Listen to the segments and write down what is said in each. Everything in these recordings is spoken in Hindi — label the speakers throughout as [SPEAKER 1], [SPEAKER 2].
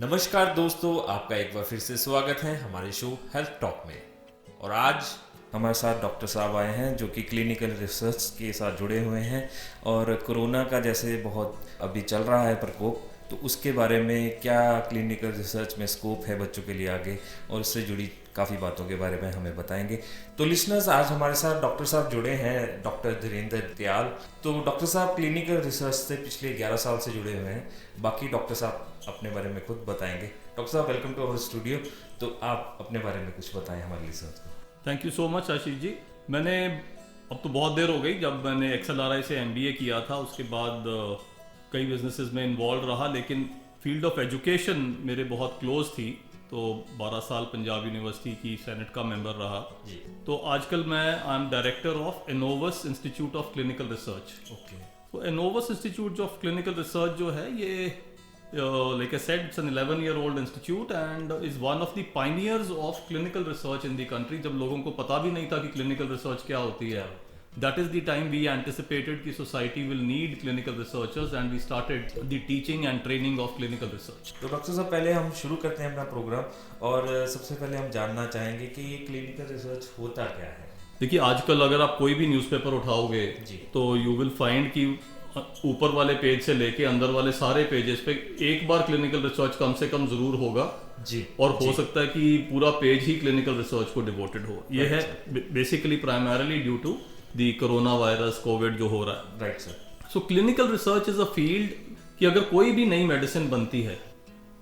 [SPEAKER 1] नमस्कार दोस्तों, आपका एक बार फिर से स्वागत है हमारे शो हेल्थ टॉक में। और आज हमारे साथ डॉक्टर साहब आए हैं जो कि क्लिनिकल रिसर्च के साथ जुड़े हुए हैं। और कोरोना का जैसे बहुत अभी चल रहा है प्रकोप, तो उसके बारे में क्या क्लिनिकल रिसर्च में स्कोप है बच्चों के लिए आगे, और उससे जुड़ी काफ़ी बातों के बारे में हमें बताएंगे। तो लिसनर्स, आज हमारे साथ डॉक्टर साहब जुड़े हैं, डॉक्टर धीरेन्द्र दयाल। तो डॉक्टर साहब क्लिनिकल रिसर्च से पिछले 11 साल से जुड़े हुए हैं। बाकी डॉक्टर साहब अपने बारे में खुद बताएंगे। डॉक्टर साहब, वेलकम टू अवर स्टूडियो। तो आप अपने बारे में कुछ बताएं हमारे लिसनर्स को।
[SPEAKER 2] Thank you so much Ashish ji. मैंने अब तो बहुत देर हो गई, जब मैंने XLRI से MBA किया था उसके बाद कई बिजनेसेस में इन्वॉल्व रहा, लेकिन फील्ड ऑफ एजुकेशन मेरे बहुत क्लोज थी। तो 12 साल पंजाब यूनिवर्सिटी की सेनेट का मेंबर रहा। तो आजकल मैं I am director of Anovus institute of clinical research.
[SPEAKER 1] Okay.
[SPEAKER 2] तो Anovus institute of clinical research जो है ये like I said, it's an 11-year-old institute and is one of the pioneers of clinical research in the country. जब लोगों को पता भी नहीं था कि clinical research क्या होती है, that is the time we anticipated कि society will need clinical researchers and we started the teaching and training of clinical research.
[SPEAKER 1] तो डॉक्टर साहब, पहले हम शुरू करते हैं अपना प्रोग्राम, और सबसे पहले हम जानना चाहेंगे कि ये क्लिनिकल रिसर्च होता क्या है।
[SPEAKER 2] देखिए, आजकल अगर आप कोई भी न्यूज़पेपर उठाओगे तो यू विल फाइंड कि ऊपर वाले पेज से लेके अंदर वाले सारे पेजेस पे एक बार क्लिनिकल रिसर्च कम से कम जरूर होगा जी। और हो सकता है कि पूरा पेज ही क्लिनिकल रिसर्च को डिवोटेड हो। ये है basically primarily due to the corona virus, covid जो हो रहा है।
[SPEAKER 1] Right sir.
[SPEAKER 2] So clinical research is a field कि अगर कोई भी नई मेडिसिन बनती है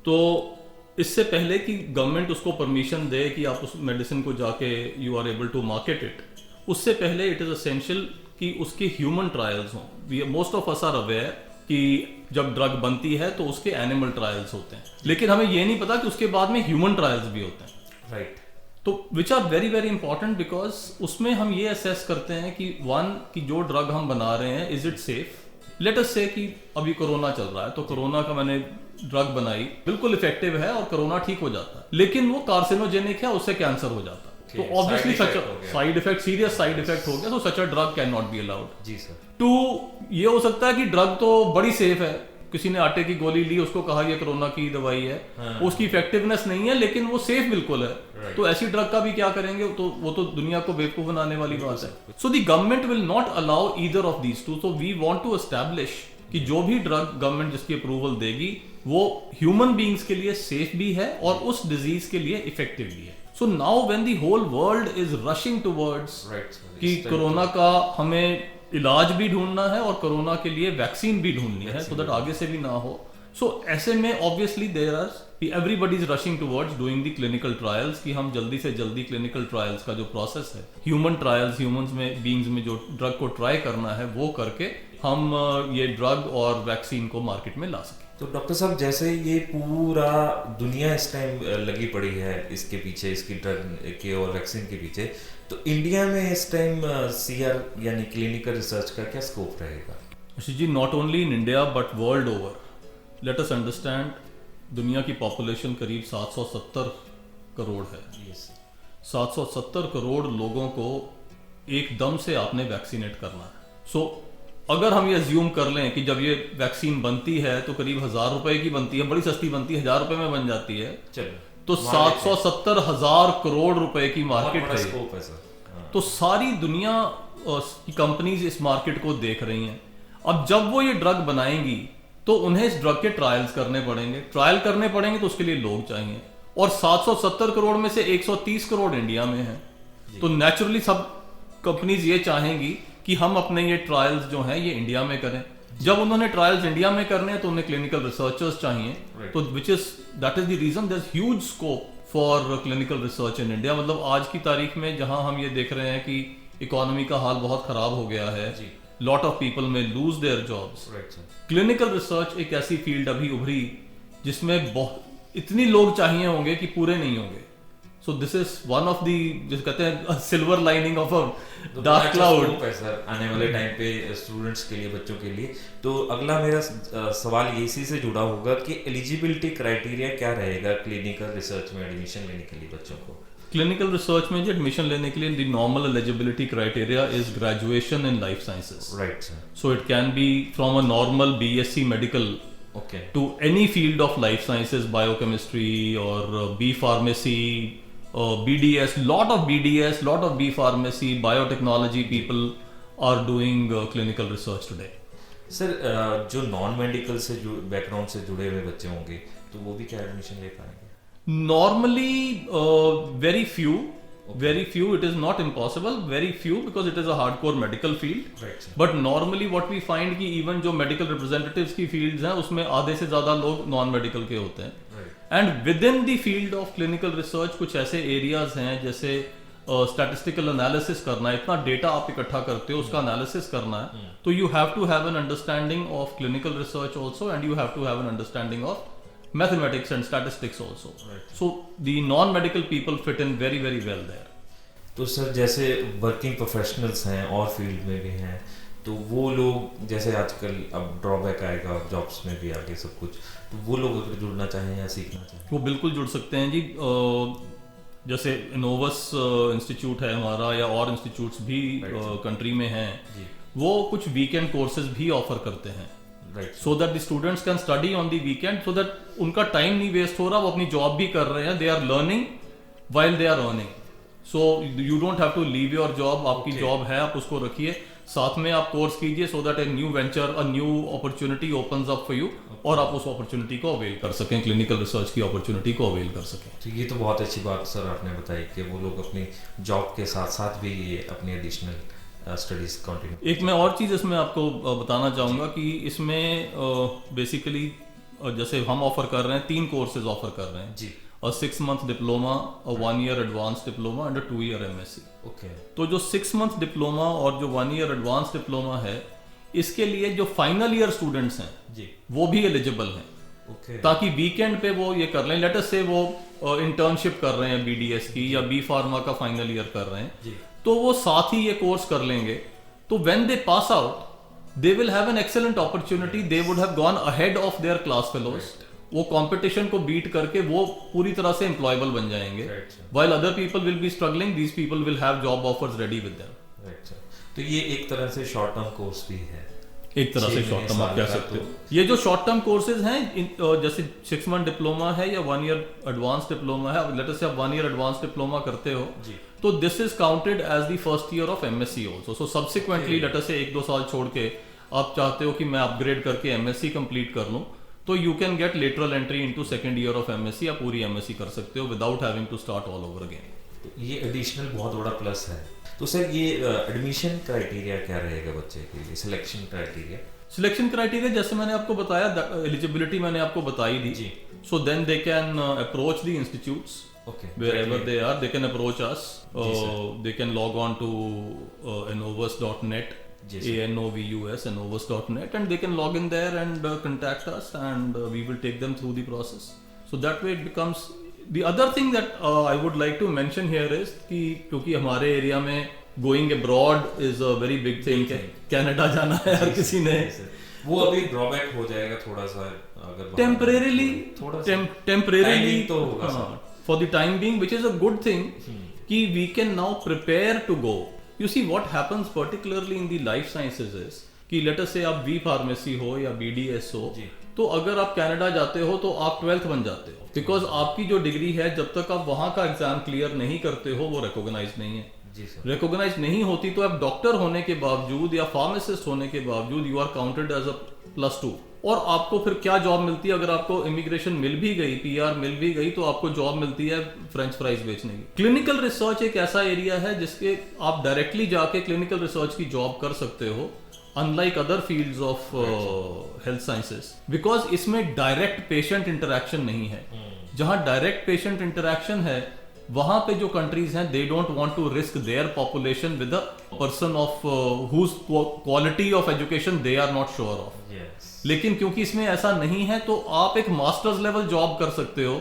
[SPEAKER 2] तो इससे पहले कि गवर्नमेंट उसको परमिशन दे कि आप उस मेडिसिन को जाके you are able to market it, उससे पहले इट इज असेंशियल कि उसके ह्यूमन ट्रायल्स हों। We most of us are aware कि जब ड्रग बनती है तो उसके एनिमल ट्रायल्स होते हैं, लेकिन हमें ये नहीं पता कि उसके बाद में ह्यूमन ट्रायल्स भी होते हैं।
[SPEAKER 1] राइट।
[SPEAKER 2] तो which are very very important because उसमें हम ये असेस करते हैं कि वन, कि जो ड्रग हम बना रहे हैं is it safe. Late us से कि अभी कोरोना चल रहा है, तो कोरोना का मैंने ड्रग बनाई, बिल्कुल इफेक्टिव है और कोरोना ठीक हो जाता है, लेकिन वो कार्सिनोजेनिक है, उससे कैंसर हो जाता है। तो obviously such side effect, serious side effect हो गया, तो such a drug can not be allowed.
[SPEAKER 1] जी सर।
[SPEAKER 2] टू, ये हो सकता है कि ड्रग तो बड़ी सेफ है, किसी ने आटे की गोली ली, उसको कहा ये कोरोना की दवाई है, उसकी इफेक्टिवनेस नहीं है लेकिन वो सेफ बिल्कुल है। तो ऐसी ड्रग का भी क्या करेंगे, तो वो तो दुनिया को बेवकूफ बनाने वाली बात है। So the government will not allow either of these two. So we want to establish कि जो भी ड्रग गवर्नमेंट जिसकी अप्रूवल देगी वो ह्यूमन बीइंग्स के लिए सेफ भी है और उस डिजीज के लिए इफेक्टिव भी है। So now when the whole world is rushing towards कि कोरोना का हमें इलाज भी ढूंढना है और कोरोना के लिए वैक्सीन भी ढूंढनी है, so that आगे से भी ना हो। So ऐसे में obviously there are everybody is rushing towards doing the clinical trials कि हम जल्दी से जल्दी clinical trials का जो प्रोसेस है, ह्यूमन ट्रायल्स, ह्यूमंस में, बीइंग्स में जो ड्रग को ट्राई करना है वो करके हम ये ड्रग और वैक्सीन को मार्केट में ला सकें।
[SPEAKER 1] तो डॉक्टर साहब, जैसे ये पूरा दुनिया इस टाइम लगी पड़ी है इसके पीछे, इसकी ड्रग के और वैक्सीन के पीछे, तो इंडिया में इस टाइम CR यानी क्लिनिकल रिसर्च का क्या स्कोप रहेगा?
[SPEAKER 2] Ashish ji, not only in India but world over. Let us understand, दुनिया की पॉपुलेशन करीब 770 करोड़ है। 770 करोड़ लोगों को एकदम से आपने वैक्सीनेट करना है। सो अगर हम ये अज्यूम कर लें कि जब ये वैक्सीन बनती है तो करीब 1000 रुपए की बनती है, बड़ी सस्ती बनती है, 1000 रुपए में बन जाती है, तो 770,000 करोड़ रुपए की मार्केट है। तो सारी दुनिया की कंपनीज इस मार्केट को देख रही हैं। अब जब वो ये ड्रग बनाएंगी तो उन्हें इस ड्रग के ट्रायल्स करने पड़ेंगे, तो उसके लिए लोग चाहिए, और 770 करोड़ में से 130 करोड़ इंडिया में है। तो नेचुरली सब कंपनीज ये चाहेंगी कि हम अपने ये ट्रायल्स जो हैं ये इंडिया में करें। जब उन्होंने ट्रायल्स इंडिया में करने हैं तो उन्हें क्लिनिकल रिसर्चर्स चाहिए। तो that is the reason there is huge scope for clinical research in India. मतलब आज की तारीख में जहां हम ये देख रहे हैं कि इकोनॉमी का हाल बहुत खराब हो गया है, लॉट ऑफ पीपल में lose their jobs, clinical research एक ऐसी फील्ड अभी उभरी जिसमें बहुत इतनी लोग चाहिए होंगे कि पूरे नहीं होंगे। So this is one of the, जिसे कहते हैं, silver lining of a dark cloud
[SPEAKER 1] आने वाले टाइम पे स्टूडेंट्स के लिए, बच्चों के लिए। तो अगला मेरा सवाल इसी से जुड़ा होगा कि एलिजिबिलिटी क्राइटेरिया क्या रहेगा क्लिनिकल रिसर्च में एडमिशन लेने के लिए बच्चों को?
[SPEAKER 2] क्लिनिकल रिसर्च में जो एडमिशन लेने के लिए the normal eligibility criteria is graduation in life sciences.
[SPEAKER 1] Right sir.
[SPEAKER 2] So it can be from a normal BSc medical
[SPEAKER 1] okay
[SPEAKER 2] to any field of life sciences, biochemistry or B pharmacy, BDS, lot of B pharmacy, biotechnology people are doing clinical research today.
[SPEAKER 1] Sir जो नॉन मेडिकल से बैकग्राउंड से जुड़े हुए बच्चे होंगे तो वो भी क्या एडमिशन ले पाएंगे?
[SPEAKER 2] Normally, very few. It is not impossible. Very few because it is a hardcore medical field.
[SPEAKER 1] Right, sir.
[SPEAKER 2] But normally what we find कि even जो medical representatives की fields हैं उसमें आधे से ज़्यादा लोग non medical के होते हैं.
[SPEAKER 1] Right.
[SPEAKER 2] And within the field of clinical research कुछ ऐसे areas हैं जैसे statistical analysis करना है, इतना data आप इकट्ठा करते हो उसका analysis करना है, तो you have to have an understanding of clinical research also and you have to have an understanding of mathematics and statistics also.
[SPEAKER 1] Right.
[SPEAKER 2] So the non-medical people fit in very well there.
[SPEAKER 1] तो सर जैसे वर्किंग प्रोफेशनल्स हैं और फील्ड में भी हैं तो वो लोग जैसे आजकल अब ड्रॉबैक आएगा जॉब्स में भी आगे सब कुछ, तो वो लोग अगर जुड़ना चाहें या सीखना चाहें
[SPEAKER 2] वो बिल्कुल जुड़ सकते हैं जी. जैसे इनोवस इंस्टीट्यूट है हमारा या और इंस्टीट्यूट्स भी कंट्री में हैं,
[SPEAKER 1] जी.
[SPEAKER 2] वो कुछ वीकेंड कोर्सेज भी ऑफर करते हैं.
[SPEAKER 1] Right.
[SPEAKER 2] So that the students can study on the weekend, so that उनका टाइम नहीं वेस्ट हो रहा, वो अपनी जॉब भी कर रहे हैं. They are learning while they are earning. So you don't have to leave your job. आपकी जॉब है, आप उसको रखिए, साथ में आप कोर्स कीजिए so that a new venture, a new opportunity opens up for you और आप उस अपॉर्चुनिटी को अवेल कर सकें, क्लिनिकल रिसर्च की अपॉर्चुनिटी को अवेल कर सकें.
[SPEAKER 1] तो ये तो बहुत अच्छी बात सर आपने बताई कि वो लोग अपनी जॉब के साथ साथ भी ये अपनी एडिशनल स्टडीज कंटिन्यू.
[SPEAKER 2] एक मैं और चीज़ इसमें आपको बताना चाहूँगा कि इसमें बेसिकली जैसे हम ऑफर कर रहे हैं 3 कोर्सेज ऑफर कर रहे हैं
[SPEAKER 1] जी.
[SPEAKER 2] A 6-month diploma, a 1-year advanced diploma and a 2-year MSc.
[SPEAKER 1] Okay.
[SPEAKER 2] तो जो 6-month diploma और जो 1-year advanced diploma है, इसके लिए जो फाइनल ईयर स्टूडेंट्स हैं
[SPEAKER 1] जी.
[SPEAKER 2] वो भी एलिजिबल हैं.
[SPEAKER 1] ओके.
[SPEAKER 2] ताकि वीकेंड पे वो ये कर लें. लेट अस से वो इंटर्नशिप कर रहे हैं BDS की या बी फार्मा का फाइनल ईयर कर रहे हैं,
[SPEAKER 1] जी.
[SPEAKER 2] तो वो साथ ही ये कोर्स कर लेंगे. तो when they pass out they will have an excellent opportunity. They would have gone ahead of their class fellows. वो कंपटीशन को बीट करके वो पूरी तरह से एम्प्लॉयबल बन जाएंगे. While other people will be struggling, these people will have job offers ready with them.
[SPEAKER 1] Right sir. तो ये एक तरह से शॉर्ट टर्म कोर्स भी है.
[SPEAKER 2] एक तरह से शॉर्ट टर्म आप कह सकते हो. ये जो शॉर्ट टर्म कोर्सेज हैं जैसे 6-month डिप्लोमा है या 1-year एडवांस डिप्लोमा है, लेट अस से आप 1-year एडवांस डिप्लोमा करते हो
[SPEAKER 1] जी.
[SPEAKER 2] तो this is counted as the first year of MSc also. So subsequently let us से 1-2 साल छोड़ के आप चाहते हो कि मैं अपग्रेड करके MSc कंप्लीट कर लूं, तो you can get lateral entry into second year of MSc. आप पूरी MSc कर सकते हो without having to start all over again.
[SPEAKER 1] तो ये एडिशनल बहुत बड़ा प्लस है. तो सर ये एडमिशन क्राइटेरिया क्या रहेगा बच्चे के लिए, सिलेक्शन क्राइटेरिया?
[SPEAKER 2] सिलेक्शन क्राइटेरिया जैसे मैंने आपको बताया, एलिजिबिलिटी मैंने आपको बताई दी.
[SPEAKER 1] जी.
[SPEAKER 2] So then they can approach the institutes
[SPEAKER 1] Okay.
[SPEAKER 2] wherever they are. They can approach us. They can log on to innovus.net, ANOVUS, innovus.net, and they can log in there and contact us, and we will take them through the process. So that way it becomes. The other thing that I would like to mention here is कि क्योंकि हमारे एरिया में going abroad is a very big thing. Canada जाना है हर किसी ने.
[SPEAKER 1] वो अभी ड्रॉबैक हो जाएगा थोड़ा सा अगर
[SPEAKER 2] temporarily
[SPEAKER 1] तो होगा
[SPEAKER 2] for the time being, which is a good thing कि we can now prepare to go. You see what happens particularly in the life sciences is कि let us say आप B pharmacy हो या BDS हो, तो अगर आप कनाडा जाते हो तो आप 12th बन जाते हो, बिकॉज आपकी जो डिग्री है जब तक आप वहां का एग्जाम क्लियर नहीं करते हो वो रिकॉग्नाइज नहीं है. रिकॉग्नाइज नहीं होती तो आप डॉक्टर होने के बावजूद या फार्मासिस्ट होने के बावजूद you are counted as a +2. और आपको फिर क्या जॉब मिलती है? अगर आपको इमिग्रेशन मिल भी गई, PR मिल भी गई, तो आपको जॉब मिलती है फ्रेंच फ्राइज बेचने की. क्लिनिकल रिसर्च एक ऐसा एरिया है जिसके आप डायरेक्टली जाके क्लिनिकल रिसर्च की जॉब कर सकते हो, unlike other fields of health sciences, because इसमें डायरेक्ट पेशेंट इंटरेक्शन नहीं है. जहां डायरेक्ट पेशेंट इंटरेक्शन है वहां पे जो कंट्रीज हैं they don't want to risk their population with a person of whose quality of education they are not sure of. लेकिन क्योंकि इसमें ऐसा नहीं है तो आप एक मास्टर्स लेवल जॉब कर सकते हो,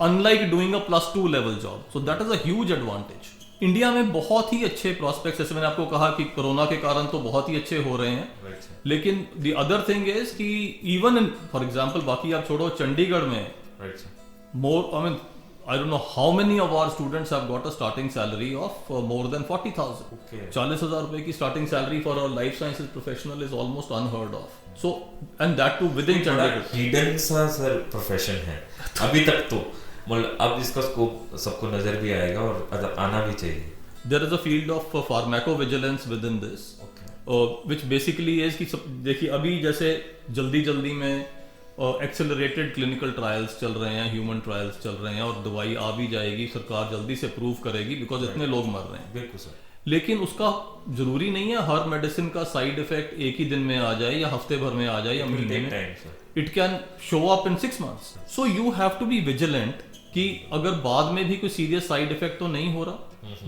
[SPEAKER 2] unlike doing a +2 level job. So that is a huge advantage. India में बहुत ही अच्छे प्रोस्पेक्ट्स, जैसे मैंने आपको कहा कि कोरोना के कारण तो बहुत ही अच्छे हो रहे हैं, लेकिन द अदर थिंग इज कि इवन फॉर एग्जांपल बाकी आप छोड़ो, चंडीगढ़ में I don't know how many of our students have got a starting salary of more than 40,000.
[SPEAKER 1] Okay.
[SPEAKER 2] 40,000 रुपए की starting salary for a life sciences professional is almost unheard of. So, and that too within Chandigarh.
[SPEAKER 1] Hidden सा सर प्रोफेशन है अभी तक तो, मतलब अब इसका स्कोप सबको नजर भी आएगा और आना भी चाहिए.
[SPEAKER 2] There is a field of pharmacovigilance within this, which basically is कि देखिए अभी जैसे जल्दी में एक्सेलरेटेड क्लिनिकल ट्रायल्स चल रहे हैं, ह्यूमन ट्रायल्स चल रहे हैं और दवाई आ भी जाएगी, सरकार जल्दी से प्रूव करेगी बिकॉज इतने लोग मर रहे हैं.
[SPEAKER 1] बिल्कुल सर.
[SPEAKER 2] लेकिन उसका जरूरी नहीं है हर मेडिसिन का साइड इफेक्ट एक ही दिन में आ जाए या हफ्ते भर में आ जाए या महीने में. It can show up in 6 months. So you have to be vigilant कि अगर बाद में भी कोई सीरियस साइड इफेक्ट तो नहीं हो रहा.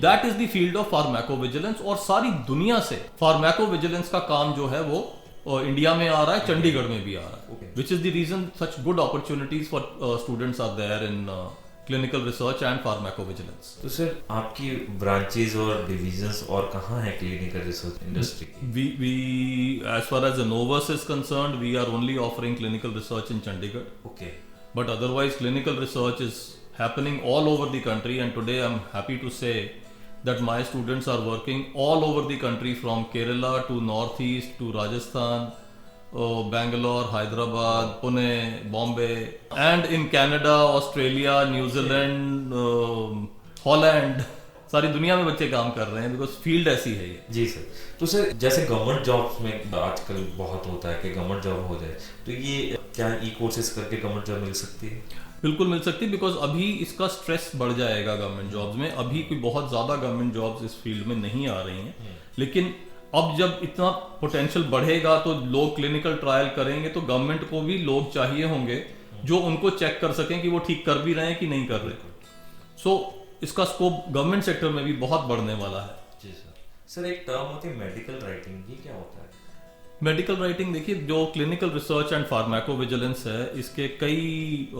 [SPEAKER 2] That is the field of pharmacovigilance. और सारी दुनिया से फार्माकोविजिलेंस का काम जो है वो इंडिया में आ रहा है, चंडीगढ़ में भी आ रहा है, which is the reason such good opportunities for students are there in clinical research and pharmacovigilance.
[SPEAKER 1] तो सर आपकी ब्रांचेस और डिविजन्स और कहाँ है क्लिनिकल रिसर्च इंडस्ट्री की?
[SPEAKER 2] We as far as Innovus is concerned, we are only offering clinical research in Chandigarh.
[SPEAKER 1] Okay.
[SPEAKER 2] But otherwise, clinical research is happening all over the country, and today I'm happy to say that my students are working all over the country, from Kerala to Northeast to Rajasthan, Bangalore, Hyderabad, Pune, Bombay, and in Canada, Australia, New Zealand, Holland. सारी दुनिया में बच्चे काम कर रहे हैं बिकॉज फील्ड ऐसी है ये.
[SPEAKER 1] जी सर. तो सर जैसे गवर्नमेंट जॉब्स में आजकल बहुत होता है कि गवर्नमेंट जॉब हो जाए, तो ये क्या ई कोर्सेज करके गवर्नमेंट जॉब मिल सकती है?
[SPEAKER 2] बिल्कुल मिल सकती है बिकॉज अभी इसका स्ट्रेस बढ़ जाएगा गवर्नमेंट जॉब्स में. अभी कोई बहुत ज़्यादा गवर्नमेंट जॉब्स इस फील्ड में नहीं आ रही हैं, लेकिन अब जब इतना पोटेंशियल बढ़ेगा तो लोग क्लिनिकल ट्रायल करेंगे तो गवर्नमेंट को भी लोग चाहिए होंगे जो उनको चेक कर सकें कि वो ठीक कर भी रहे हैं कि नहीं कर रहे. सो इसका स्कोप गवर्नमेंट सेक्टर में भी बहुत बढ़ने वाला है.
[SPEAKER 1] जी सर. सर एक टर्म होती है मेडिकल राइटिंग, ये क्या होता है?
[SPEAKER 2] मेडिकल राइटिंग देखिए, जो क्लिनिकल रिसर्च एंड फार्माकोविजिलेंस है इसके कई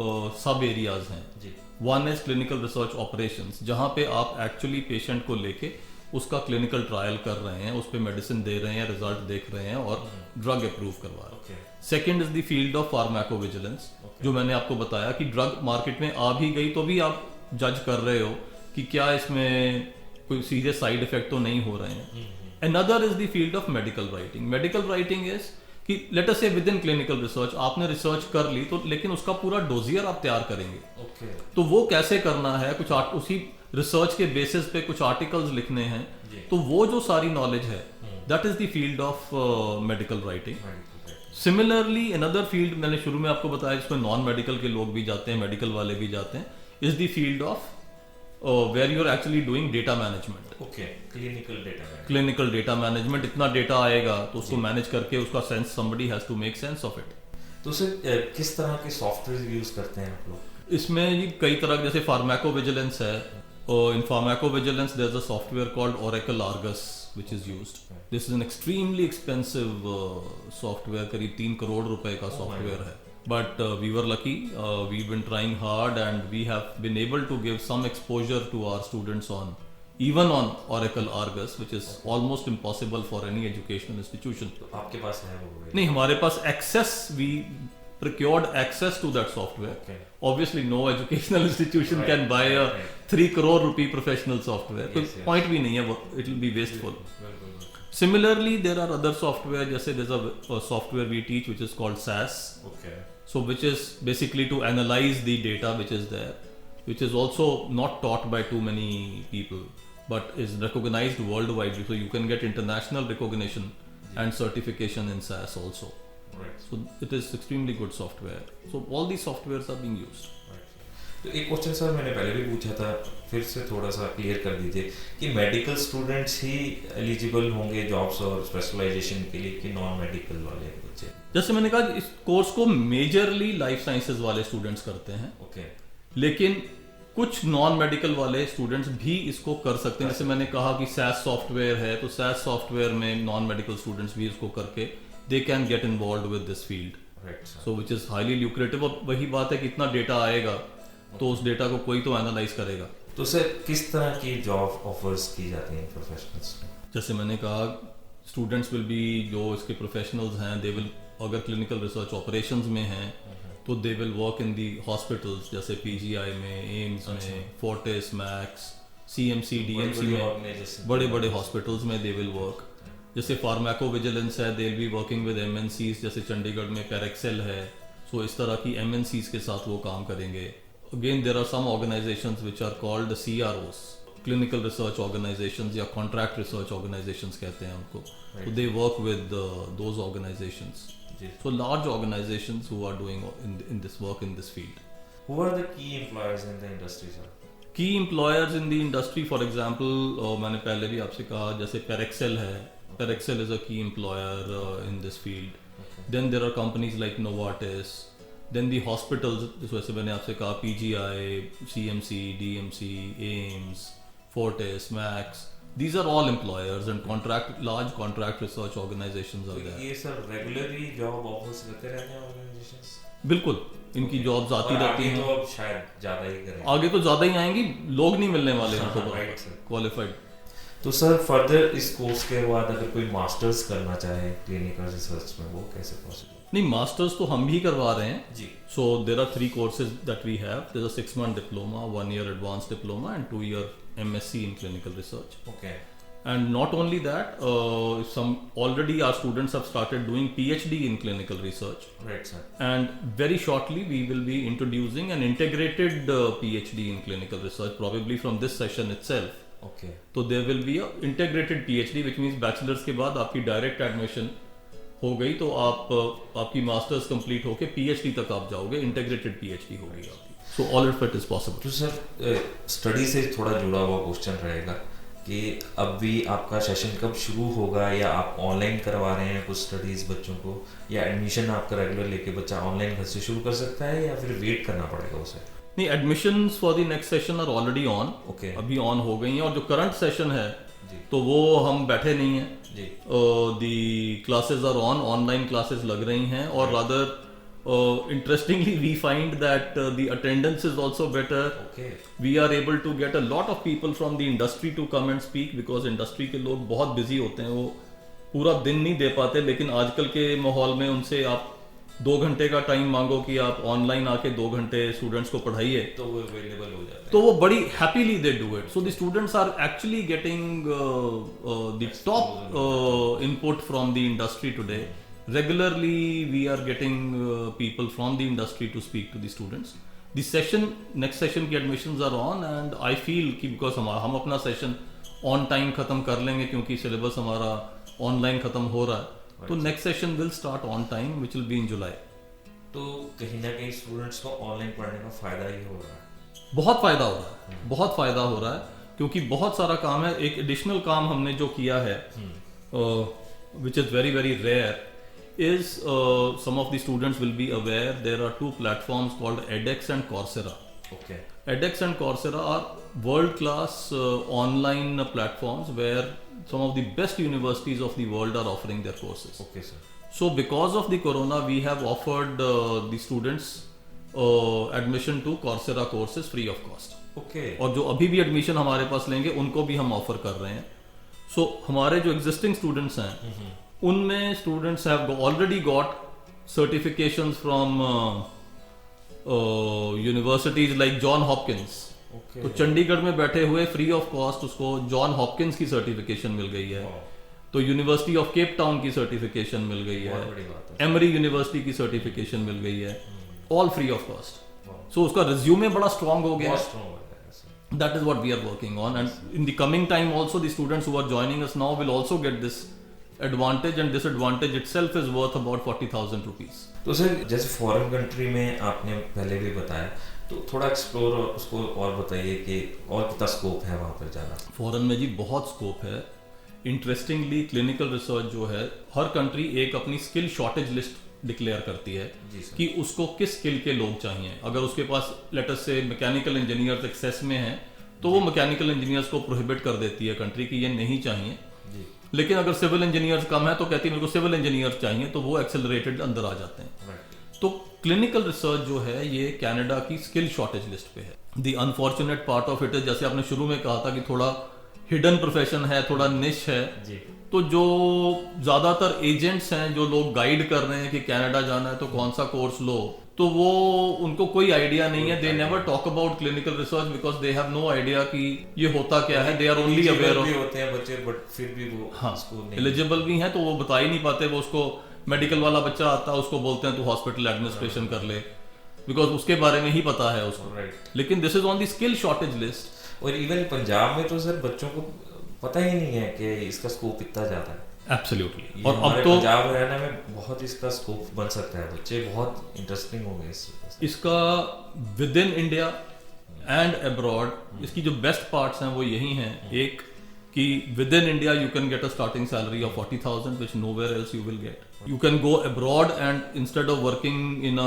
[SPEAKER 2] सब एरियाज हैं. One is clinical research operations, जहां पे आप एक्चुअली पेशेंट को लेके उसका क्लिनिकल ट्रायल कर रहे हैं, उस पर मेडिसिन दे रहे हैं, रिजल्ट देख रहे हैं और ड्रग अप्रूव करवा रहे हैं. Second is the field of pharmacovigilance, जो मैंने आपको बताया कि ड्रग मार्केट में आ भी गई तो भी आप जज कर रहे हो कि क्या इसमें कोई सीरियस साइड इफेक्ट तो नहीं हो रहे हैं. Another is the field of medical writing. Medical writing is कि लेट अस से विद इन क्लिनिकल रिसर्च आपने रिसर्च कर ली तो, लेकिन उसका पूरा डोजियर आप तैयार करेंगे. तो वो कैसे करना है, कुछ उसी रिसर्च के बेसिस पे कुछ आर्टिकल्स लिखने हैं, तो वो जो सारी नॉलेज है that is the field of medical writing. Similarly another field मैंने शुरू में आपको बताया जिसमें नॉन मेडिकल के लोग भी जाते हैं, मेडिकल वाले भी जाते हैं, is the field of where you're actually doing data management.
[SPEAKER 1] Okay, clinical data management.
[SPEAKER 2] Clinical data management, इतना डेटा आएगा तो उसको मैनेज करके उसका sense somebody has to make sense of it.
[SPEAKER 1] तो सर किस तरह के सॉफ्टवेयर यूज करते हैं आप लोग?
[SPEAKER 2] इसमें जी कई तरह, जैसे फार्माकोविजिलेंस है, in pharmacovigilance there's a software called Oracle Argus which is used. This is an extremely expensive software, करीब 3 करोड़ रुपए का सॉफ्टवेयर है. But we were lucky, we've been trying hard and we have been able to give some exposure to our students even on Oracle Argus, which is almost impossible for any educational institution.
[SPEAKER 1] तो आपके पास है वो?
[SPEAKER 2] नहीं, हमारे पास access, we procured access to that software. Okay. Obviously no educational institution can buy a 3 crore rupee professional software. तो point भी नहीं है वो, it will be wasteful. Similarly, there are other software, जैसे there's a software we teach which is called SAS.
[SPEAKER 1] Okay.
[SPEAKER 2] So which is basically to analyze the data which is there, which is also not taught by too many people, but is recognized worldwide. So you can get international recognition and certification in SAS also.
[SPEAKER 1] Right.
[SPEAKER 2] So it is extremely good software. So all these softwares are being used.
[SPEAKER 1] तो एक क्वेश्चन सर मैंने पहले भी पूछा था, फिर से थोड़ा सा क्लियर कर दीजिए कि मेडिकल स्टूडेंट्स ही एलिजिबल होंगे जॉब्स और स्पेशलाइजेशन के लिए कि नॉन मेडिकल वाले बच्चे?
[SPEAKER 2] जैसे मैंने कहा, इस कोर्स को मेजरली लाइफ साइंसेज वाले स्टूडेंट्स करते हैं.
[SPEAKER 1] ओके.
[SPEAKER 2] लेकिन कुछ नॉन मेडिकल वाले स्टूडेंट्स भी इसको कर सकते हैं. जैसे मैंने कहा कि SAS सॉफ्टवेयर है, तो SAS सॉफ्टवेयर में नॉन मेडिकल स्टूडेंट्स भी इसको करके they can get involve with this field. So which is highly lucrative. और वही बात है कि इतना डेटा आएगा तो उस डेटा को कोई तो एनालाइज करेगा.
[SPEAKER 1] तो सर किस तरह की जॉब ऑफर्स की जाती हैं प्रोफेशनल्स को?
[SPEAKER 2] जैसे मैंने कहा, स्टूडेंट्स विल बी, जो इसके प्रोफेशनल्स हैं, दे विल, अगर क्लिनिकल रिसर्च ऑपरेशंस में हैं तो they will work in the hospitals जैसे पीजीआई में, एम्स में, फोर्टिस, मैक्स, सीएमसी, डीएमसी में, बड़े बड़े हॉस्पिटल्स में दे विल वर्क। जैसे फार्माको विजिलेंस है, they will be working with MNCs, जैसे चंडीगढ़ में पैरेक्सेल है, सो इस तरह की एमएनसीज के साथ वो काम करेंगे। Again there are some organisations which are called CROs, clinical research organisations या कॉन्ट्रैक्ट रिसर्च ऑर्गेनाइजेशंस कहते हैं उनको। तो they work with those organisations, so large organizations who are doing in this work in this field.
[SPEAKER 1] Who are the key employers in the industry, sir?
[SPEAKER 2] Key employers in the industry, for example, मैंने पहले भी आपसे कहा, जैसे Parexel है, Parexel is a key employer in this field. Then there are companies like Novartis. Then the hospitals, जैसे मैंने आपसे कहा, PGI, CMC, DMC, AIMS, Fortis, Max. These are all employers and large contract research organizations are there.
[SPEAKER 1] ये सब रेगुलरली जॉब ऑफर्स करते रहते हैं ऑर्गेनाइजेशंस?
[SPEAKER 2] बिल्कुल, इनकी जॉब्स आती रहती हैं।
[SPEAKER 1] तो अब शायद ज़्यादा ही करेंगे।
[SPEAKER 2] आगे तो ज़्यादा ही आएंगी, लोग नहीं मिलने वाले हैं क्वालिफाइड।
[SPEAKER 1] तो सर फर्दर इस कोर्स के बाद अगर कोई मास्टर्स करना चाहे क्लिनिकल रिसर्च में, वो कैसे पॉसिबल?
[SPEAKER 2] नहीं, मास्टर्स तो हम भी करवा रहे हैं
[SPEAKER 1] जी।
[SPEAKER 2] So there are 3 courses that we have. There's a 6-month diploma, 1-year advanced diploma and 2-year MSc in clinical research.
[SPEAKER 1] Okay.
[SPEAKER 2] And not only that, already our students have started doing PhD in clinical research.
[SPEAKER 1] Right, sir.
[SPEAKER 2] And very shortly we will be introducing an integrated PhD in clinical research, probably from this session itself.
[SPEAKER 1] Okay.
[SPEAKER 2] तो there will be a integrated PhD, which means bachelor's के बाद आपकी direct admission हो गई तो आपकी मास्टर्स कंप्लीट होके PhD तक आप जाओगे, इंटीग्रेटेड PhD होगी आपकी। So all of it is possible.
[SPEAKER 1] तो सर स्टडी से थोड़ा जुड़ा हुआ क्वेश्चन रहेगा कि अब भी आपका सेशन कब शुरू होगा, या आप ऑनलाइन करवा रहे हैं कुछ स्टडीज बच्चों को, या एडमिशन आपका रेगुलर लेके बच्चा ऑनलाइन घर से शुरू कर सकता है, या फिर वेट करना पड़ेगा उसे?
[SPEAKER 2] नहीं, admissions for the next session are already on.
[SPEAKER 1] Okay,
[SPEAKER 2] अभी ऑन हो गई हैं, और जो करंट सेशन है
[SPEAKER 1] जी,
[SPEAKER 2] तो वो हम बैठे नहीं हैं
[SPEAKER 1] जी।
[SPEAKER 2] The classes are on, online classes लग रही हैं, और rather interestingly we find that the attendance is also better.
[SPEAKER 1] Okay.
[SPEAKER 2] We are able to get a lot of people from the industry to come and speak, because industry के लोग बहुत busy होते हैं, वो पूरा दिन नहीं दे पाते, लेकिन आजकल के माहौल में उनसे आप 2 घंटे का टाइम मांगो कि आप ऑनलाइन आके 2 घंटे स्टूडेंट्स को पढ़ाइए,
[SPEAKER 1] तो वो अवेलेबल हो जाता है,
[SPEAKER 2] तो वो बड़ी happily they do it. So the students are actually getting the top input from the industry today. Regularly we are getting people from the industry to speak to the students. The next session की admissions are on, and I feel कि because हम अपना session on time ख़त्म कर लेंगे, क्योंकि syllabus हमारा online ख़त्म हो रहा है, तो next session will start on time, which will be in July.
[SPEAKER 1] तो कहीं ना कहीं स्टूडेंट्स को ऑनलाइन पढ़ने का फायदा ही हो रहा है।
[SPEAKER 2] बहुत फ़ायदा हो रहा है, बहुत फ़ायदा हो रहा है, क्योंकि बहुत सारा काम है। एक एडिशनल काम हमने जो किया है, which is very very rare, is some of the students will be aware there are 2 platforms called edX and Coursera.
[SPEAKER 1] Okay.
[SPEAKER 2] edX and Coursera are world class online platforms where some of the best universities of the world are offering their courses.
[SPEAKER 1] Okay, sir.
[SPEAKER 2] So because of the corona we have offered the students admission to Coursera courses free of cost.
[SPEAKER 1] Okay.
[SPEAKER 2] और जो अभी भी एडमिशन हमारे पास लेंगे उनको भी हम ऑफर कर रहे हैं। सो हमारे जो एग्जिस्टिंग स्टूडेंट्स हैं उनमें students have already got certifications from universities like John Hopkins. तो चंडीगढ़ में बैठे हुए फ्री ऑफ कॉस्ट उसको जॉन हॉपकिंस की सर्टिफिकेशन मिल गई है, तो यूनिवर्सिटी ऑफ केप टाउन की सर्टिफिकेशन मिल गई है, एमरी यूनिवर्सिटी की सर्टिफिकेशन मिल गई है, ऑल फ्री ऑफ कॉस्ट। सो उसका रिज्यूमे बड़ा स्ट्रांग हो गया है। That is what we are working on, and in the coming time also the students who are joining us now will also get this advantage, and this advantage itself is worth about 40,000 rupees.
[SPEAKER 1] तो सर जैसे फॉरेन कंट्री में आपने पहले भी बताया, तो थोड़ा एक्सप्लोर उसको और बताइए कि और कितना स्कोप है वहाँ पर जाना।
[SPEAKER 2] फॉरेन में जी बहुत स्कोप है। इंटरेस्टिंगली क्लिनिकल रिसर्च जो है, हर कंट्री एक अपनी स्किल शॉर्टेज लिस्ट डिक्लेयर करती है कि उसको किस स्किल के लोग चाहिए। अगर उसके पास लेट अस से मैकेनिकल इंजीनियर्स एक्सेस में हैं, तो वो मैकेनिकल इंजीनियर्स को प्रोहिबिट कर देती है कंट्री कि ये नहीं चाहिए। लेकिन अगर सिविल इंजीनियर्स कम है तो कहती है मेरे को सिविल इंजीनियर्स चाहिए, तो वो एक्सेलरेटेड अंदर आ जाते हैं। तो क्लिनिकल रिसर्च जो है ये कनाडा की स्किल शॉर्टेज लिस्ट पे है। The unfortunate part of it is, जैसे आपने शुरू में कहा था कि थोड़ा हिडन प्रोफेशन है, थोड़ा निश है।
[SPEAKER 1] जी।
[SPEAKER 2] तो जो ज़्यादातर एजेंट्स हैं जो लोग गाइड कर रहे हैं कि कनाडा जाना है तो कौन सा कोर्स लो, तो वो उनको कोई आइडिया नहीं है। They never talk about clinical research because they have no idea कि ये होता क्या है। They are only aware of,
[SPEAKER 1] होते हैं बच्चे बट फिर भी वो
[SPEAKER 2] हाँ एलिजिबल भी हैं तो वो बता ही नहीं पाते। वो उसको मेडिकल वाला बच्चा आता है उसको बोलते हैं तू हॉस्पिटल एडमिनिस्ट्रेशन कर ले, बिकॉज उसके बारे में ही पता है उसको। लेकिन this is on the skill shortage list.
[SPEAKER 1] और इवन पंजाब में तो सर बच्चों को पता ही नहीं है कि इसका स्कोप इतना ज्यादा है।
[SPEAKER 2] एब्सोल्युटली।
[SPEAKER 1] और अब तो पंजाब में रहने में बहुत इसका स्कोप बन सकता है, बच्चे बहुत इंटरेस्टिंग हो गए
[SPEAKER 2] इसका with in India and abroad. इसकी जो बेस्ट पार्ट्स हैं वो यही हैं, एक कि with in India you can get a starting salary of 40,000 which nowhere else you will get. You can go abroad and instead of working in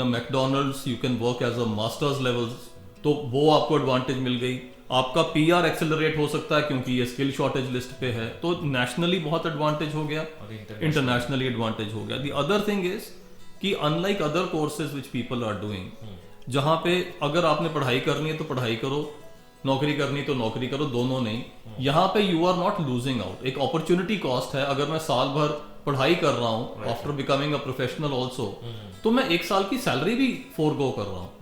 [SPEAKER 2] a McDonald's you can work as a master's level। तो वो आपको एडवांटेज मिल गई। आपका पीआर एक्सेलरेट हो सकता है क्योंकि ये स्किल शॉर्टेज लिस्ट पे है, तो नेशनली बहुत एडवांटेज हो गया, इंटरनेशनली एडवांटेज हो गया। द अदर थिंग इज कि unlike other courses which people are doing, जहाँ पे अगर आपने पढ़ाई करनी है तो पढ़ाई करो, नौकरी करनी तो नौकरी करो, दोनों नहीं। यहाँ पे you are not losing out. एक अपॉर्चुनिटी कॉस्ट है। अगर मैं साल भर पढ़ाई कर रहा हूँ after becoming a professional also, तो मैं एक साल की सैलरी भी फोरगो कर रहा हूँ।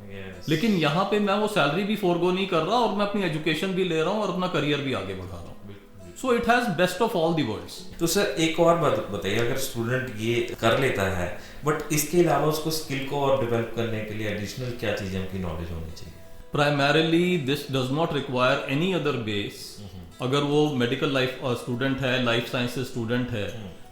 [SPEAKER 2] लेकिन यहाँ पे मैं वो सैलरी भी फोरगो नहीं कर रहा और मैं अपनी एजुकेशन भी ले रहा हूँ और अपना करियर भी आगे बढ़ा रहा हूँ। So it has best of all the worlds.
[SPEAKER 1] तो सर एक और बात बताइए, अगर स्टूडेंट ये कर लेता है बट इसके अलावा उसको स्किल को और डेवलप करने के लिए एडिशनल क्या चीजें उनकी नॉलेज होनी चाहिए?
[SPEAKER 2] Primarily this does not require any other base. अगर वो मेडिकल लाइफ स्टूडेंट है, लाइफ साइंसेज स्टूडेंट है,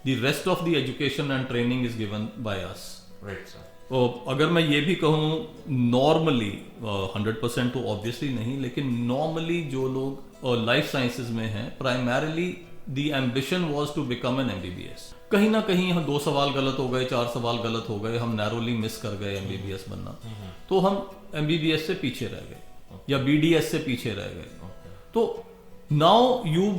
[SPEAKER 2] the rest of the education and training is given by us.
[SPEAKER 1] Right sir.
[SPEAKER 2] तो अगर मैं ये भी कहूँ नॉर्मली 100% तो ऑब्वियसली नहीं, लेकिन नॉर्मली जो लोग लाइफ साइंसेज में हैं, primarily the ambition was to become an MBBS. कहीं ना कहीं हम 2 सवाल गलत हो गए, 4 सवाल गलत हो गए, हम नैरोली मिस कर गए एमबीबीएस बनना, तो हम एमबीबीएस से पीछे रह गए या बीडीएस से पीछे रह गए। तो now you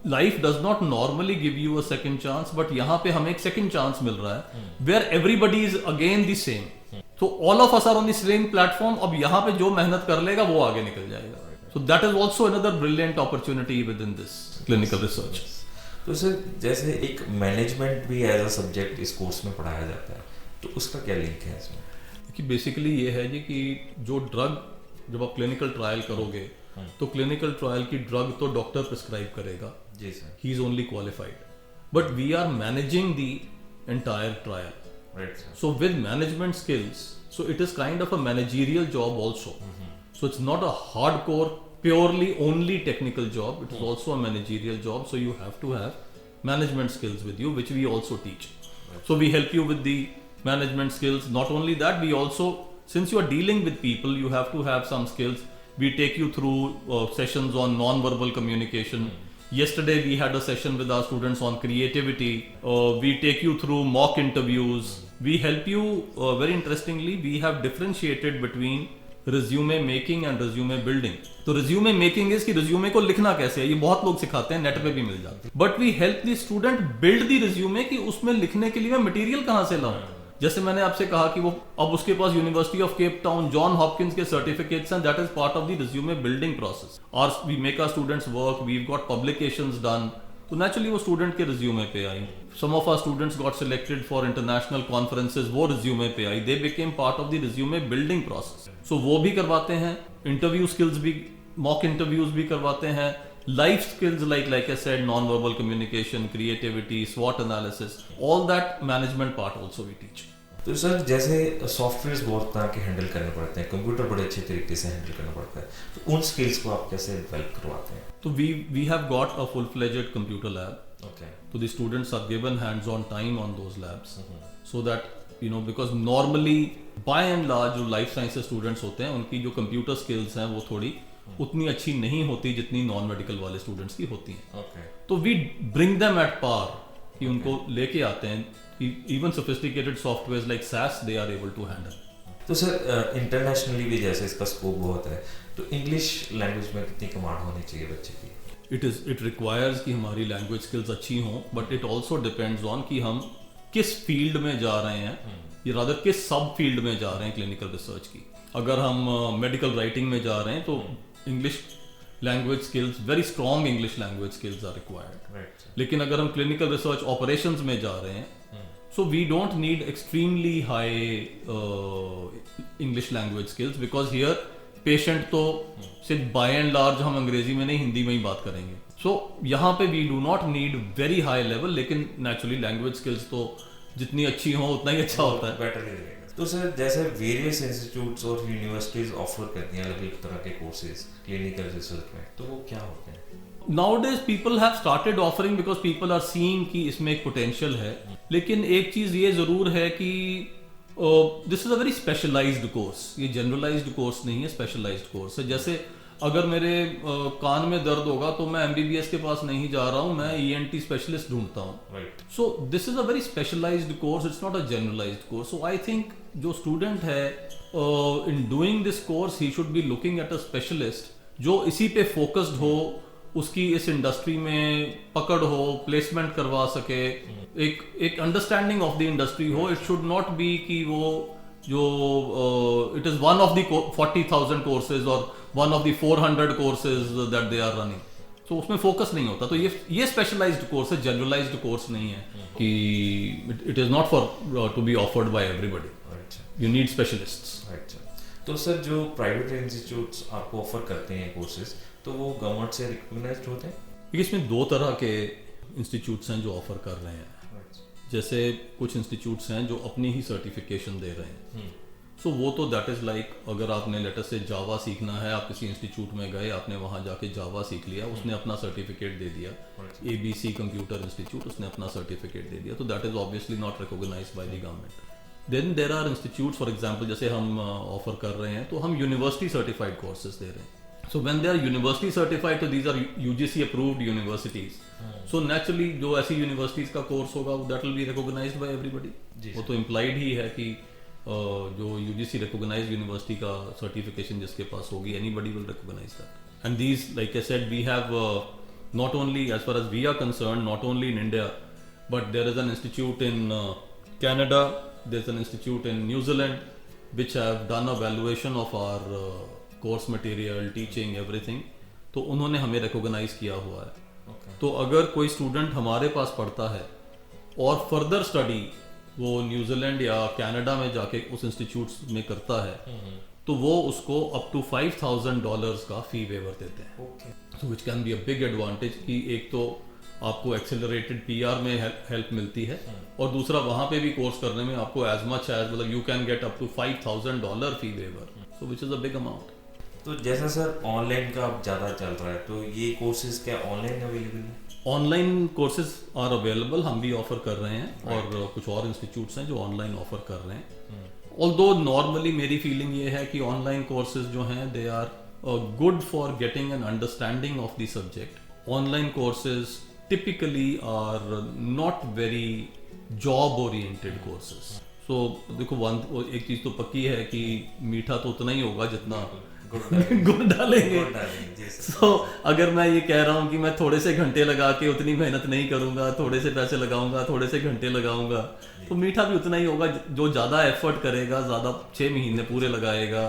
[SPEAKER 2] life does not normally give you a second chance, but यहाँ पे हमें एक सेकंड चांस मिल रहा है where everybody is again the same. तो all of us are on the same platform. अब यहाँ पे जो मेहनत कर लेगा वो आगे निकल जाएगा। So that is also another brilliant opportunity with in this clinical research.
[SPEAKER 1] तो सर जैसे एक मैनेजमेंट भी एज अ सब्जेक्ट इस कोर्स में पढ़ाया जाता है, तो उसका क्या लिंक है इसमें?
[SPEAKER 2] कि बेसिकली ये है जी कि जो ड्रग जब आप क्लिनिकल ट्रायल करोगे तो क्लिनिकल ट्रायल की ड्रग तो डॉक्टर प्रिस्क्राइब करेगा,
[SPEAKER 1] जी sir,
[SPEAKER 2] he is only qualified, but we are managing the entire trial.
[SPEAKER 1] Right sir.
[SPEAKER 2] So with management skills, so it is kind of a managerial job also. So it's not a hardcore, purely only technical job. It is also a managerial job. So you have to have management skills with you, which we also teach. So we help you with the management skills. Not only that, we also, since you are dealing with people, you have to have some skills. We take you through sessions on non-verbal communication. Yesterday we had a session with our students on creativity. We take you through mock interviews. We help you very interestingly. We have differentiated between resume making and resume building. तो resume making is कि resume को लिखना कैसे है, ये बहुत लोग सिखाते हैं, नेट पे भी मिल जाते हैं. But we help the student build the resume कि उसमें लिखने के लिए मैं मटेरियल कहाँ से लाऊं. जैसे मैंने आपसे कहा कि वो अब उसके पास university of Cape Town, John Hopkins के सर्टिफिकेट्स हैं, that is part of the resume building process. और we make our students work, we got publications done, तो नेचुरली वो स्टूडेंट के रिज्यूमे पे आई। Some of our students got selected for international conferences, वो रिज्यूमे पे आई, they became part of the resume building process. So वो भी करवाते हैं, इंटरव्यू स्किल्स भी, मॉक इंटरव्यूज भी करवाते हैं, life skills like I said, non-verbal communication, creativity, SWOT analysis, all that management part also we teach.
[SPEAKER 1] तो सर जैसे सॉफ्टवेयर्स बहुत तरह के हैंडल करने पड़ते हैं, कंप्यूटर बड़े अच्छे तरीके से हैंडल करना पड़ता है, तो उन स्किल्स को आप कैसे डेवलप करवाते हैं?
[SPEAKER 2] तो we have got a full-fledged computer lab.
[SPEAKER 1] Okay.
[SPEAKER 2] So the students are given hands-on time on those labs, so that because normally by and large जो life sciences students होते हैं उनकी जो computer skills हैं वो थोड़ी उतनी अच्छी नहीं होती जितनी नॉन मेडिकल वाले स्टूडेंट्स की होती हैं। तो we bring them at par, कि उनको लेके आते हैं, even sophisticated softwares like SAS they are able to handle.
[SPEAKER 1] तो सर इंटरनेशनली भी जैसे इसका स्कोप बहुत है, तो इंग्लिश लैंग्वेज में कितनी कमांड होनी चाहिए बच्चे की?
[SPEAKER 2] इट रिक्वायर्स कि हमारी लैंग्वेज स्किल्स अच्छी हों, but it also depends on कि हम किस फील्ड में जा रहे हैं, या रादर किस सब फील्ड में जा रहे हैं क्लिनिकल रिसर्च की। अगर हम मेडिकल राइटिंग में जा रहे हैं तो English language skills, very strong English language skills are required.
[SPEAKER 1] Right
[SPEAKER 2] लेकिन अगर हम क्लिनिकल रिसर्च ऑपरेशंस में जा रहे हैं, so we don't need extremely high English language skills, because here patient तो सिर्फ बाय एंड लार्ज हम अंग्रेजी में नहीं हिंदी में ही बात करेंगे। सो यहाँ पे we do not need very high level, लेकिन नेचुरली लैंग्वेज स्किल्स तो जितनी अच्छी हो उतना ही अच्छा होता है।
[SPEAKER 1] बेटर ही रहेगा। तो सर जैसे वेरियस इंस्टीट्यूट्स और यूनिवर्सिटीज ऑफर करती हैं अलग अलग तरह के कोर्सेज क्लिनिकल रिसर्च में, तो वो क्या होते हैं?
[SPEAKER 2] Nowadays people have started offering because people are seeing कि इसमें एक पोटेंशियल है, लेकिन एक चीज़ ये ज़रूर है कि this is a very specialized course, ये जनरलाइज्ड कोर्स नहीं है, स्पेशलाइज्ड कोर्स है। जैसे अगर मेरे कान में दर्द होगा तो मैं MBBS के पास नहीं जा रहा हूँ, मैं ENT स्पेशलिस्ट ढूंढता हूँ।
[SPEAKER 1] Right
[SPEAKER 2] so this is a very specialized course, it's not a generalized course. So I think जो स्टूडेंट है in doing this course he should be looking at a specialist जो इसी पे फोकस्ड हो, उसकी इस इंडस्ट्री में पकड़ हो, प्लेसमेंट करवा सके, एक अंडरस्टैंडिंग ऑफ द इंडस्ट्री हो। इट शुड नॉट बी कि वो जो it is one of the 40,000 courses और one of the 400 courses that they are running, तो उसमें फोकस नहीं होता। तो ये स्पेशलाइज्ड कोर्स है, जनरलाइज्ड कोर्स नहीं है कि it is not for to be offered by everybody, you need specialists.
[SPEAKER 1] तो सर जो प्राइवेट इंस्टीट्यूट्स आपको ऑफर करते हैं कोर्सेज, तो वो गवर्नमेंट से रिकॉग्नाइज्ड होते हैं?
[SPEAKER 2] इसमें दो तरह के इंस्टीट्यूट्स हैं जो ऑफर कर रहे हैं। जैसे कुछ इंस्टीट्यूट्स हैं जो अपनी ही सर्टिफिकेशन दे रहे हैं, सो वो तो दैट इज़ लाइक अगर आपने लेटर से जावा सीखना है, आप किसी इंस्टीट्यूट में गए, आपने वहाँ जाके जावा सीख लिया, उसने अपना सर्टिफिकेट दे दिया, ABC कंप्यूटर इंस्टीट्यूट, उसने अपना सर्टिफिकेट दे दिया, तो that is obviously not recognized by the government. Then there are institutes, for example जैसे हम ऑफर कर रहे हैं, तो हम यूनिवर्सिटी सर्टिफाइड कोर्सेज दे रहे हैं। So when they are university certified, so these are UGC approved universities. So naturally जो ऐसी universities का course होगा that will be recognized by everybody. वो तो implied ही है कि जो UGC recognized university का certification जिसके पास होगी, anybody will recognize that. And these, like I said, we have not only as far as we are concerned, not only in India, but there is an institute in Canada, there's an institute in New Zealand, which have done a valuation of our course material, teaching, everything, तो उन्होंने हमें रिकॉग्नाइज किया हुआ है। तो अगर कोई स्टूडेंट हमारे पास पढ़ता है और फर्दर स्टडी वो न्यूजीलैंड या कनाडा में जाके उस इंस्टीट्यूट में करता है, तो वो उसको अप टू $5,000 का फी वेवर देते हैं, तो which can be a big advantage कि एक तो आपको एक्सेलरेटेड PR में हेल्प मिलती है, और दूसरा वहाँ पे भी कोर्स करने में आपको एज मच एज मतलब you can get up to $5,000 fee waiver, so which is a big amount.
[SPEAKER 1] तो जैसा सर ऑनलाइन का अब ज़्यादा चल रहा है, तो ये कोर्सेज क्या ऑनलाइन अवेलेबल है?
[SPEAKER 2] ऑनलाइन कोर्सेज आर अवेलेबल, हम भी ऑफर कर रहे हैं, और कुछ और इंस्टीट्यूट्स हैं जो ऑनलाइन ऑफर कर रहे हैं। ऑल्दो नॉर्मली मेरी फीलिंग ये है कि ऑनलाइन कोर्सेज जो हैं they are good for getting an understanding of the subject. Online courses typically are not very job oriented courses. So देखो एक चीज़ तो पक्की है कि मीठा तो उतना ही होगा जितना गुड़ डालेंगे। So, अगर मैं ये कह रहा हूँ कि मैं थोड़े से घंटे लगा के उतनी मेहनत नहीं करूंगा, थोड़े से पैसे लगाऊंगा, थोड़े से घंटे लगाऊंगा, तो मीठा भी उतना ही होगा। जो ज़्यादा एफर्ट करेगा, ज़्यादा 6 महीने पूरे लगाएगा,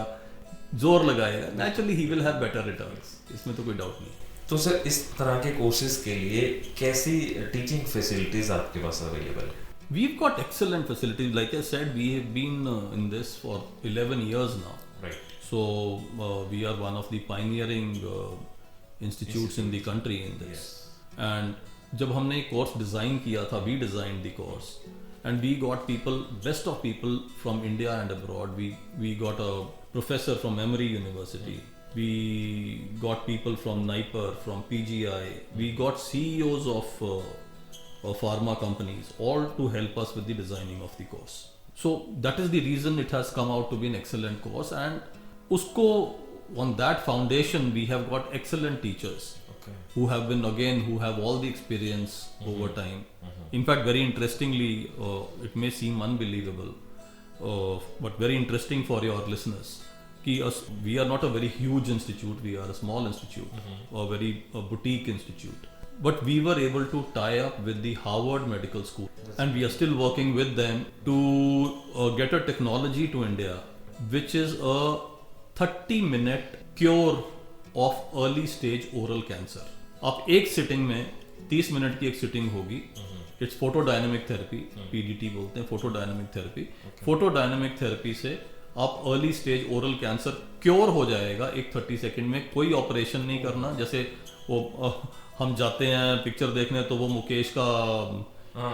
[SPEAKER 2] जोर लगाएगा, naturally he will have better returns, इसमें तो कोई डाउट नहीं।
[SPEAKER 1] तो सर इस तरह के कोर्सेज के लिए कैसी टीचिंग फैसिलिटीज आपके पास अवेलेबल है?
[SPEAKER 2] We've got excellent facilities. Like I said, we have been in this for 11 years now.
[SPEAKER 1] Right.
[SPEAKER 2] So we are one of the pioneering institutes in the country in this. And जब हमने कोर्स डिज़ाइन किया था, we designed the course, and we got people, best of people from India and abroad. We got a professor from Emory University. We got people from NIPER, from PGI. We got CEOs of pharma companies, all to help us with the designing of the course. So that is the reason it has come out to be an excellent course, and usko on that foundation we have got excellent teachers who have all the experience over time. In fact, very interestingly, it may seem unbelievable, but very interesting for your listeners, we are not a very huge institute, we are a small institute, a boutique institute. But we were able to tie up with the Harvard Medical School, and we are still working with them to get a technology to India, which is a 30-minute cure of early stage oral cancer. आप एक सिटिंग में 30 मिनट की एक सिटिंग होगी, इट्स फोटोडायनेमिक थेरेपी, पीडीटी बोलते हैं, फोटोडायनेमिक थेरेपी। फोटोडायनेमिक थेरेपी से आप early stage oral cancer cure हो जाएगा एक 30 सेकंड में, कोई ऑपरेशन नहीं करना। जैसे वो हम जाते हैं पिक्चर देखने तो वो मुकेश का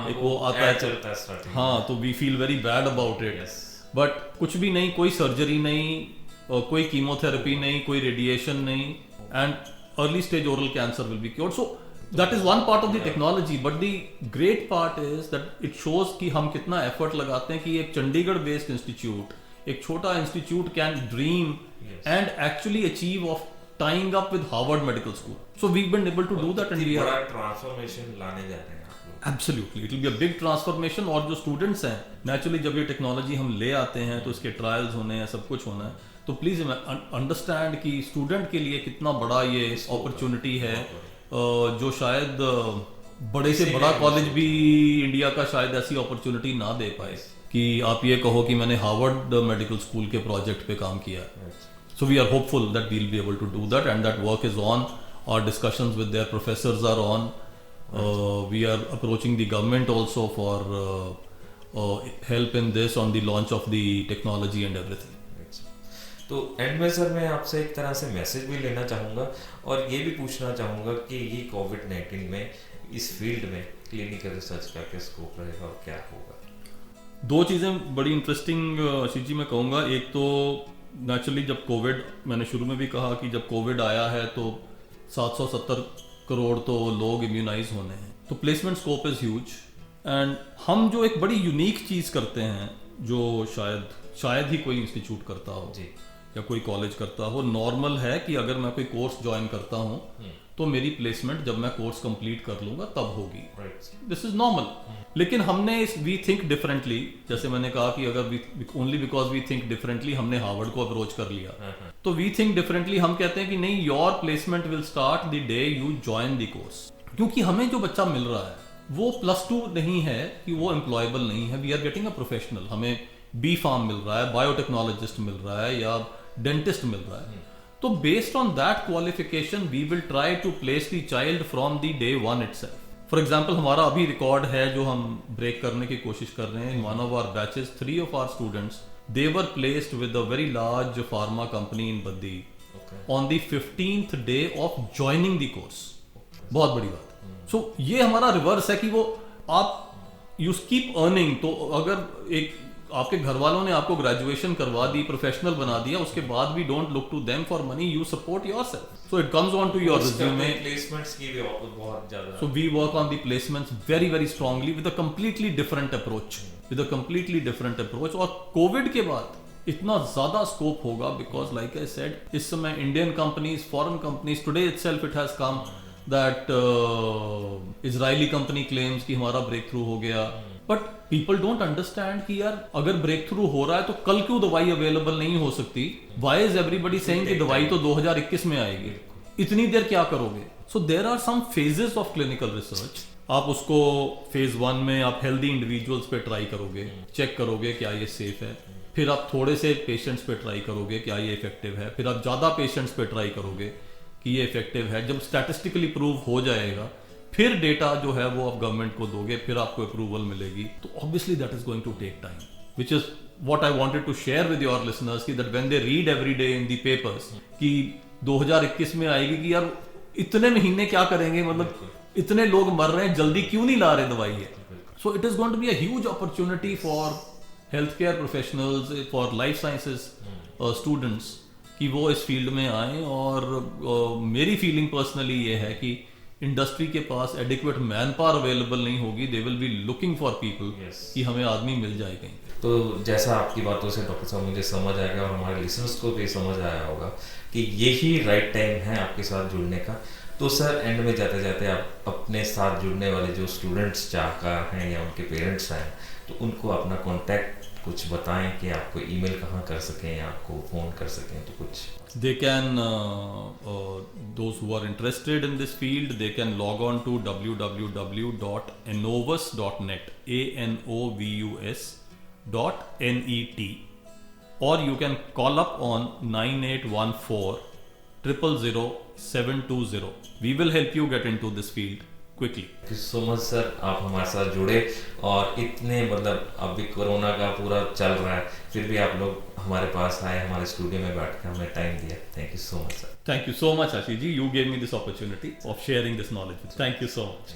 [SPEAKER 2] एक वो आता है,
[SPEAKER 1] चलता है starting।
[SPEAKER 2] हाँ, तो we feel very bad about it, but कुछ भी नहीं, कोई सर्जरी नहीं, कोई कीमोथेरेपी नहीं, कोई रेडिएशन नहीं, and early stage oral cancer will be cured. So that is one part of the technology, but the great part is that it shows कि हम कितना एफर्ट लगाते हैं कि एक चंडीगढ़ बेस्ड इंस्टीट्यूट, एक छोटा institute can dream and actually achieve of tying up with Harvard medical school. So we been able to do that and we are
[SPEAKER 1] transformation लाने जा रहे हैं आप लोग।
[SPEAKER 2] Absolutely, it will be a big transformation. और जो स्टूडेंट्स हैं, नेचुरली जब ये टेक्नोलॉजी हम ले आते हैं तो इसके ट्रायल्स होने हैं, सब कुछ होना है, तो प्लीज अंडरस्टैंड कि स्टूडेंट के लिए कितना बड़ा ये अपॉर्चुनिटी है, जो शायद बड़े से बड़ा कॉलेज भी इंडिया का शायद ऐसी अपॉर्चुनिटी ना दे पाए कि आप ये कहो कि मैंने हार्वर्ड मेडिकल स्कूल के प्रोजेक्ट पे काम किया। So we are hopeful that we will be able to do that and that work is on, our discussions with their professors are on, we are approaching the government also for help in this on the launch of the technology and everything.
[SPEAKER 1] तो एंड में सर मैं आपसे एक तरह से मैसेज भी लेना चाहूँगा और ये भी पूछना चाहूँगा कि ये कोविड-19 में इस फील्ड में क्लिनिकल रिसर्च का क्या स्कोप रहेगा और क्या होगा?
[SPEAKER 2] दो चीज़ें बड़ी इंटरेस्टिंग आशीष जी मैं कहूँगा। एक तो नेचुरली जब कोविड, मैंने शुरू में भी कहा कि जब कोविड आया है तो 770 करोड़ तो लोग इम्यूनाइज होने हैं, तो placement scope is huge. And हम जो एक बड़ी यूनिक चीज़ करते हैं जो शायद ही कोई इंस्टीट्यूट करता हो
[SPEAKER 1] जी,
[SPEAKER 2] या कोई कॉलेज करता हो, नॉर्मल है कि अगर मैं कोई कोर्स ज्वाइन करता हूँ तो मेरी प्लेसमेंट जब मैं कोर्स कंप्लीट कर लूंगा तब होगी, दिस इज नॉर्मल। लेकिन हमने वी थिंक डिफरेंटली, जैसे मैंने कहा कि अगर only because we think differently हमने हार्वर्ड को अप्रोच कर लिया, तो वी थिंक डिफरेंटली। हम कहते हैं कि नहीं, your placement will start the day you join the course, क्योंकि हमें जो बच्चा मिल रहा है वो +2 नहीं है कि वो एम्प्लॉयबल नहीं है, we are getting a professional. हमें बी फार्म मिल रहा है, बायोटेक्नोलॉजिस्ट मिल रहा है या डेंटिस्ट मिल रहा है, तो based on that qualification we will try to place the child from the day one itself. For example, हमारा अभी रिकॉर्ड है जो हम ब्रेक करने की कोशिश कर रहे हैं। In one of our batches 3 of our students they were placed with a very large pharma company in Baddi on the 15th day of joining the course। बहुत बड़ी बात। सो ये हमारा रिवर्स है कि वो आप यू कीप अर्निंग। तो अगर एक आपके घर वालों ने आपको ग्रेजुएशन करवा दी, प्रोफेशनल बना दिया, उसके बाद भी don't look to them for money, you support yourself. So it comes on to your resume.
[SPEAKER 1] Placements की भी बहुत ज्यादा,
[SPEAKER 2] so we work on the placements very very strongly with a completely different approach, और कोविड के बाद इतना ज्यादा स्कोप होगा बिकॉज लाइक आई सेड, इस समय Indian companies, foreign companies, today itself it has come that Israeli company claims कि हमारा ब्रेक थ्रू हो गया, बट पीपल डोंट अंडरस्टैंड कि यार अगर ब्रेक थ्रू हो रहा है तो कल क्यों दवाई अवेलेबल नहीं हो सकती? वाई इज एवरीबडी सेइंग कि दवाई तो 2021 में आएगी, इतनी देर क्या करोगे? So there are some phases of clinical research. आप उसको फेज 1 में आप हेल्दी इंडिविजुअल्स पे ट्राई करोगे, चेक करोगे क्या ये सेफ है, फिर आप थोड़े से पेशेंट्स पे ट्राई करोगे क्या ये इफेक्टिव है, फिर आप ज्यादा पेशेंट्स पे ट्राई करोगे कि ये इफेक्टिव है। जब स्टैटिस्टिकली प्रूव हो जाएगा फिर डेटा जो है वो आप गवर्नमेंट को दोगे, फिर आपको अप्रूवल मिलेगी। तो obviously that is going to take time, which is what I wanted to share with your listeners कि that when they read every day in the papers कि 2021 में आएगी कि यार इतने महीने क्या करेंगे, मतलब इतने लोग मर रहे हैं, जल्दी क्यों नहीं ला रहे दवाई है। So it is going to be a huge opportunity for health care professionals, for life sciences students कि वो इस फील्ड में आए। और मेरी फीलिंग पर्सनली ये है कि इंडस्ट्री के पास एडिक्वेट मैन पावर अवेलेबल नहीं होगी, they will be looking for people कि हमें आदमी मिल जाए कहीं।
[SPEAKER 1] तो जैसा आपकी बातों से डॉक्टर साहब मुझे समझ आएगा और हमारे लिसनर्स को भी समझ आया होगा कि यही राइट टाइम है आपके साथ जुड़ने का। तो सर एंड में जाते जाते आप अपने साथ जुड़ने वाले जो स्टूडेंट्स चाहकार हैं या उनके पेरेंट्स हैं, तो उनको अपना कॉन्टैक्ट कुछ बताएं कि आपको ईमेल कहाँ कर सकें या आपको फ़ोन कर सकें, तो कुछ
[SPEAKER 2] they can those who are interested in this field, they can log on to www.anovus.net, anovus.net, or you can call up on 9814 0000720. We will help you get into this field quickly.
[SPEAKER 1] Thank you so much sir, आप हमारे साथ जुड़े और इतने मतलब अभी कोरोना का पूरा चल रहा है फिर भी आप लोग हमारे पास आए, हमारे स्टूडियो में बैठ कर हमें टाइम दिया। Thank you so much sir.
[SPEAKER 2] Thank you so much, Ashish ji. You gave me this opportunity of sharing this knowledge with you. Thank you so much.